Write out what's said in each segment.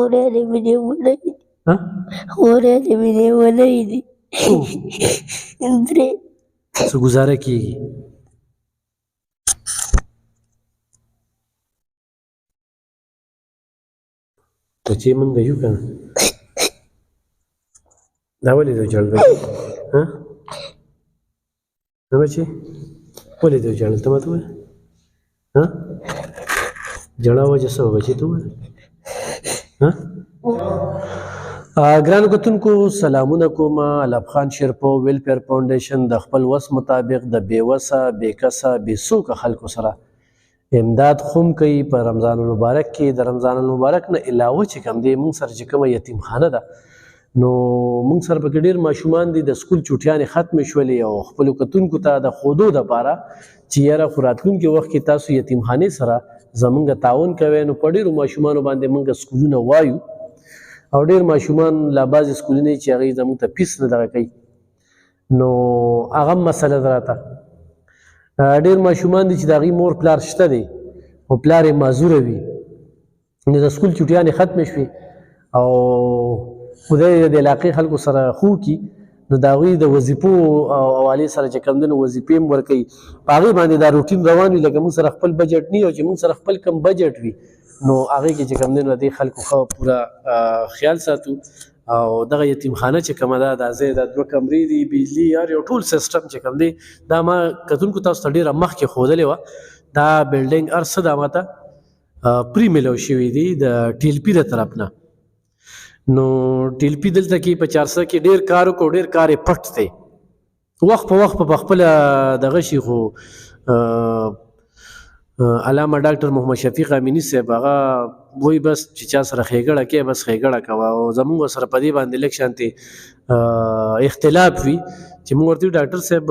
Oraya bile bulaydı. ها Oraya bile bulaydı. څو Entre. څه گزاره کیږي ته چې مونږ یو کنه دا ولې د جړل ها نو بچي ولې د جړل ته ماته ها جړا وجه څه بچي ته ها ګران کتونکو سلامونه کوم علب خان شیرپو ویلفیر فاونډیشن د خپل وس مطابق د بیوسه بیکسه بیسوکه خلکو سره امداد خوم کوي په رمضان المبارک کې د رمضان المبارک نه علاوه چې کوم دی مونږ سره چې کومه یتیم خانه ده نو مونږ سره پکې ډېر ماشومان دي د سکول چوټیانې ختمې شولې او خپلو کتونکو ته د ښودو دپاره چې یاره خو راتلونکي وخت کې تاسو یتیم خانې سره زمونږ تعاون کوئ نو په ډېرو ماشومانو باندې مونږ سکولونه وایو او ډېر ماشومان لا بعضې سکولونه چې هغوی زموږ ته فیس نه دغه کوي نو هغه هم مسله ده راته ډېر ماشومان دي چې د هغوی مور پلار شته دی او پلار یې معذوره وي نو د سکول چوټیانې ختمې شوې او خدای د علاقې خلکو سره خو کي نو د هغوی د وظیفو حوالې سره چې کوم دی نو وظیفې هم ورکوي په هغې باندې دا روټین روان وي لکه موږ سره خپل بجټ نه او چې موږ سره خپل کم بجټ وي نو هغې کې چې کوم دی نو د دې خلکو ښه پوره خیال ساتو او دغه یتیم خانه چې کومه ده دا ځای دا 2 کمرې دي بجلي هر یو ټول سیسټم چې کوم دی دا ما کتونکو تاسو ته ډېره مخکې ښودلې وه دا بلډینګ هر څه دا ماته پرې میلاو شوي دي د ټیلپي د طرف نه نو ټیلپي دلته کې په 400 کې ډېر کار وکړو ډېر کار یې پټ دی وخت په وخت په خپله دغه شي خو علامه ډاکټر محمد شفیق امینی صاحب هغه وایي بس چې چا سره ښېګړه کوې بس ښېګړه کوه او زموږ سره په دې باندې لږ شانتې اختلاف وي چې موږ ورته ډاکټر صاحب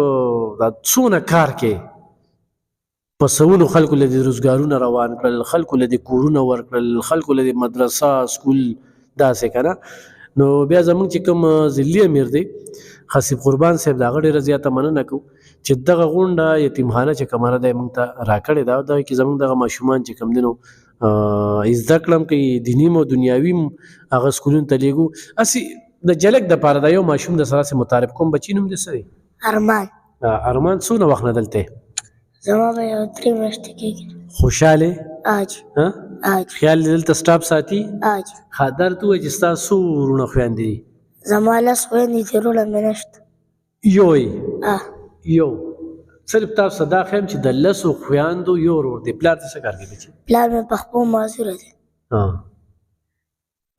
دا څونه کار کوې په سوونو خلکو له دې روزګارونه روان کړل خلکو له دې کورونه ورکړل خلکو له دې مدرسه سکول داسې که نه نو بیا زموږ چې کوم ضلعي امیر دی خصیب قربان صاحب د هغه ډېره زیاته مننه کوو چې دغه غونډه یتیمخانه چې کومه ده موږ ته راکړې ده دغه کې زموږ دغه ماشومان چې کوم دي نو زده کړه هم کوي دیني هم او دنیاوي هم هغه سکولونو ته لېږو هسې د جلک دپاره د یو ماشوم د سره متعارف کوم بچي نوم دی څه دی ارمان څونه وخت نه دلته زما به یو 3 میاشتې کېږي خوشحالې آج خیال دې دلته سټاپ ساتي آج خادر ته ووایه چې ستا څو وروڼه خویندې دي زما 10 خویندې دي وروڼه مې نشته یو یو صرف تاسو دا خیم چې د 10 خویندو یو ورور دی پلار ته څه کار کوي بچي پلار مې پخپو معذوره دی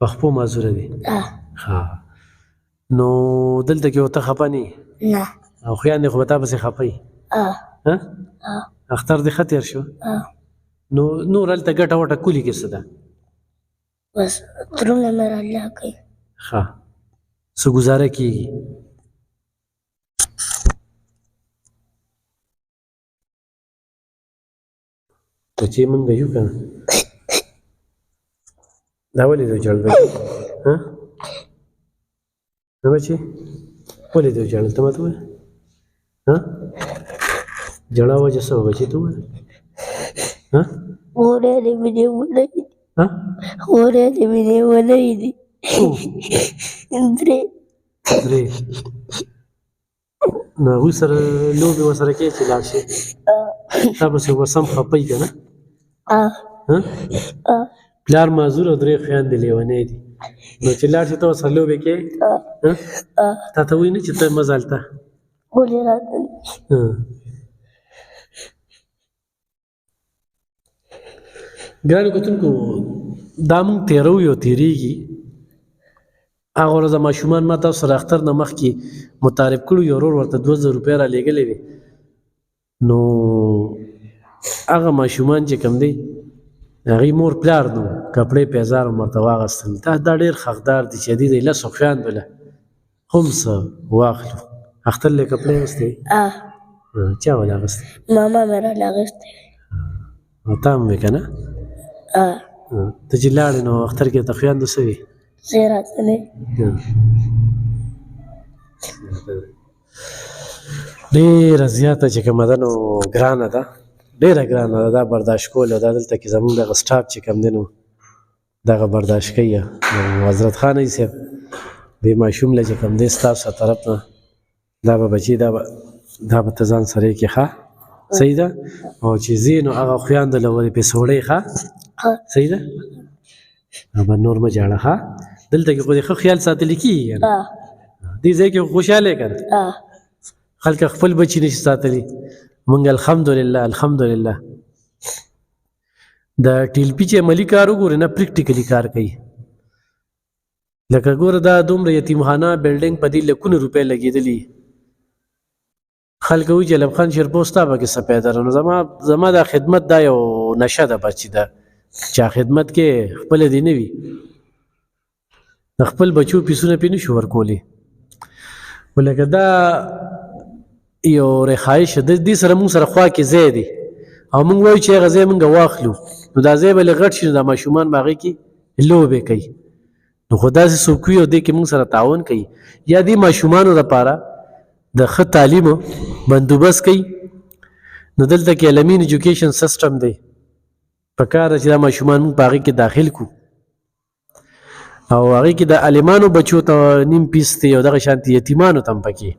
پخپو معذوره دی ها نو دلته کې ورته خفه نه نه او خویندې خو به تا پسې خفه وي اختر دې ښه تېر شو نو نور هلته ګټه وټه کولي کې څه ده بس ترونه مې الله کوي ښه څه ګزاره کېږي ته چې مونږ یو که نه دا ولې د جړل نه بچې ولې د جړل ته ماته ووایه جړا وجه څه بچې ته ووایه Oraya bile bulaydı. Oraya bile bulaydı. Entre. نو هغوی سره لوبې ورسره کوې چې لاړ شي تا پسې وسم خفه که نه پلار معذور او 3 خویندې لیونی دي نو چې لاړ شي ته ورسره لوبې کوې تا ته وایي نه چې ته مه ځه هلته ولې راته ګرانو کتونکو دا مونږ تېروو او تېرېږي هغه ورځ ماشومان ما تاسو سره اختر نه مخکې متعارف کړو یو ورور ورته 2000 روپۍ رالېږلې وې نو هغه ماشومان چې کوم دی هغوی مور پلار نو کپړې پیزار هم ورته واغېستل دا ډېر حقدار دي چې دې د 10 خویندو له هم څه واخلو اختر له کپړې اغوستې چا ولې اغوستې ماما مې راله اغوستې او تا هم وې که نه ته چې لاړې نو اختر کې ته خویندو څه وې زه راته نه ډېره زیاته چې کومه ده نو ګرانه ده ډېره ګرانه ده دا برداشت کول او دا دلته کې زموږ دغه سټاف چې کوم دی نو دغه برداشت کوي نو حضرت خان ای صاحب دې ماشوم له چې کوم دی ستاسو طرف نه دا به بچي دا به ته ځان سره یې کړې ښه صحیح ده او چې ځې نو هغه خویندو له ورې پې سوړی ښه صحیح ده به نور مه ژاړه ښه دلته کې خو دې ښه خیال ساتلی کېږي که نه دې ځای کې خوشحاله یې که نه خلک خپل بچي نشي ساتلی مونږ الحمدلله د ټیلپي چې عملي کار وګورې نه پریکټیکلي کار کوي لکه ګوره دا دومره یتیمخانه بلډینګ په دې لکونه روپۍ لګېدلي خلک وایي چې ایلب خان شیرپو ستا پکې څه پیدا نو زما دا خدمت دا یو نشه ده بس چې دا چا خدمت کې خپله دې نه وي د خپل بچو پیسونه پې نشو ورکولی خو لکه دا یو رخایش ده دې سره مونږ سره خوا کې ځای دی او مونږ وایو چې هغه ځای مونږ واخلو نو دا ځای به لږ غټ شي نو دا ماشومان به هغې کې لوبې کوي نو خو داسې څوک وي او دې کې مونږ سره تعاون کوي یا دې ماشومانو دپاره د ښه تعلیمو بندوبست کوي نو دلته کې علمین ایجوکیشن سیسټم دی پکار ده چې دا ماشومان مونږ په هغې کې داخل کړو او هغې کې د عالمانو بچو ته نیم پیس دی او دغه شانتې یتیمانو ته هم پکې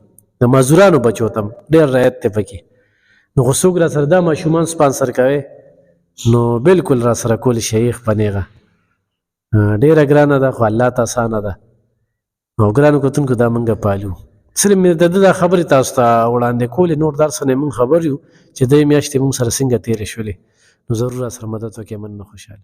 د معذورانو بچو ته هم ډېر رعایت دی پکې نو خو څوک را سره دا ماشومان سپانسر کوي نو بالکل را سره کول شیخ په نیغه ډېره ګرانه ده خو الله ته اسانه ده او ګرانو کتونکو دا مونږ پالو صرف مې د ده دا خبرې تاسو ته وړاندې کولې نور در څه نه مونږ خبر یو چې دې میاشتې مونږ سره څنګه تېرې شولې نو ضرور را سره مدد وکړئ من نه خوشحاله